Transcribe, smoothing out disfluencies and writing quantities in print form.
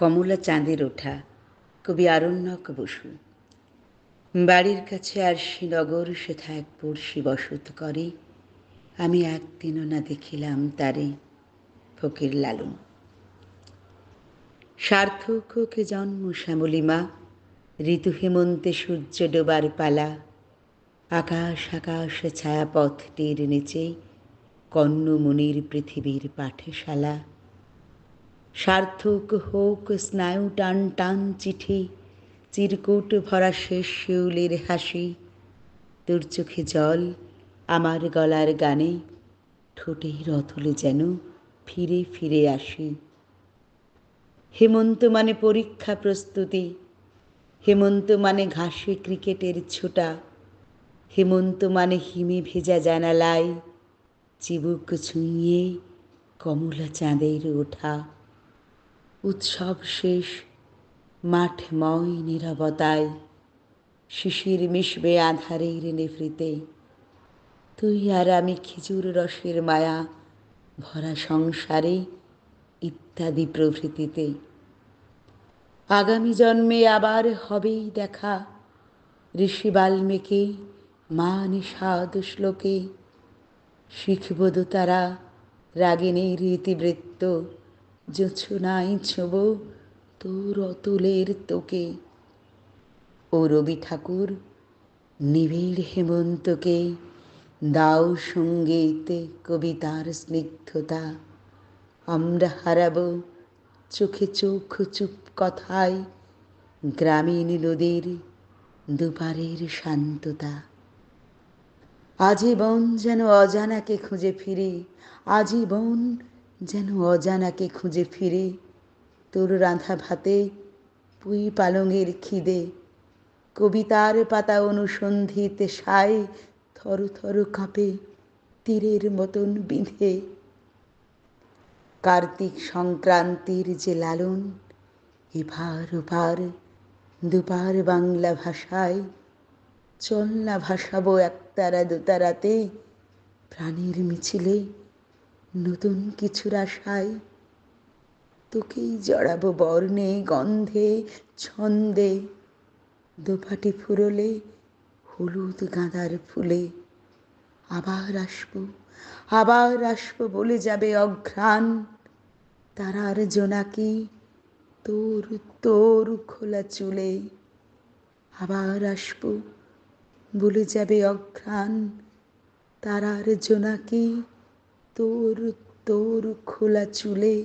কমলা চাঁদের ওঠা, কবি আরণ্যক বসু। বাড়ির কাছে আরশিনগর সেথা এক পড়শি বসত করে, আমি একদিনও না দেখিলাম তারে। ফকির লালন। সার্থক কে জন্ম শ্যামলিমা, ঋতু হেমন্তে সূর্য ডোবার পালা। আকাশ আকাশ ছায়াপথটির নিচে কর্ণমুনির পৃথিবীর পাঠশালা। সার্থক হোক স্নায়ু টান টান চিঠি, চিরকুট ভরা শেষ শিউলির হাসি। তোর চোখে জল আমার গলার গানে, ঠোঁটের অতলে যেন ফিরে ফিরে আসি। হেমন্ত মানে পরীক্ষা প্রস্তুতি, হেমন্ত মানে ঘাসে ক্রিকেটের ছোটা, হেমন্ত মানে হিমে ভেজা জানালায় চিবুক ছুঁয়ে কমলা চাঁদের ওঠা। উৎসব শেষ, মাঠময় নীরবতায়, শিশির মিশবে আঁধারের নেভৃতে। তুই আর আমি খেজুর রসের মায়া ভরা সংসারে, ইত্যাদি প্রভৃতিতে। আগামী জন্মে আবার হবেই দেখা, ঋষি বাল্মীকি মা নিষাদ শ্লোকে। শিখব দোতারা রাগিনীর ইতিবৃত্ত, জোছনায় ছোঁব তোর অতুলের তোকে। ও রবি ঠাকুর, নিবিড় হেমন্তকে দাও সঙ্গীত কবিতার স্নিগ্ধতা। আমরা হারাব চোখে চোখ চুপ কথায় গ্রামীণ নদীর দুপারের শান্ততা। আজীবন যেন অজানাকে খুঁজে ফিরি, আজীবন যেন অজানাকে খুঁজে ফিরি। তোর রাঁধা ভাতে পুঁই পালঙের খিদে, কবিতার পাতা অনুসন্ধিতে সায় থর থর কাঁপে তীরের মতন বিঁধে। কার্তিক সংক্রান্তির যে লালন, এভার ওপার দুপার বাংলা ভাষায়। চল না ভাসাবো একতারা দোতারাতে, প্রাণের মিছিলে নতুন কিছুর আশায়। তোকেই জড়াবো বর্ণে গন্ধে ছন্দে, দোপাটি ফুরোলে হলুদ গাঁদার ফুলে। আবার আসবো বলে যাবে অঘ্রাণ, তারার জোনাকি তোর তোর খোলা চুলে। আবার আসবো বলে যাবে অঘ্রাণ, তারার জোনাকি তোর তোর খোলা চুলে।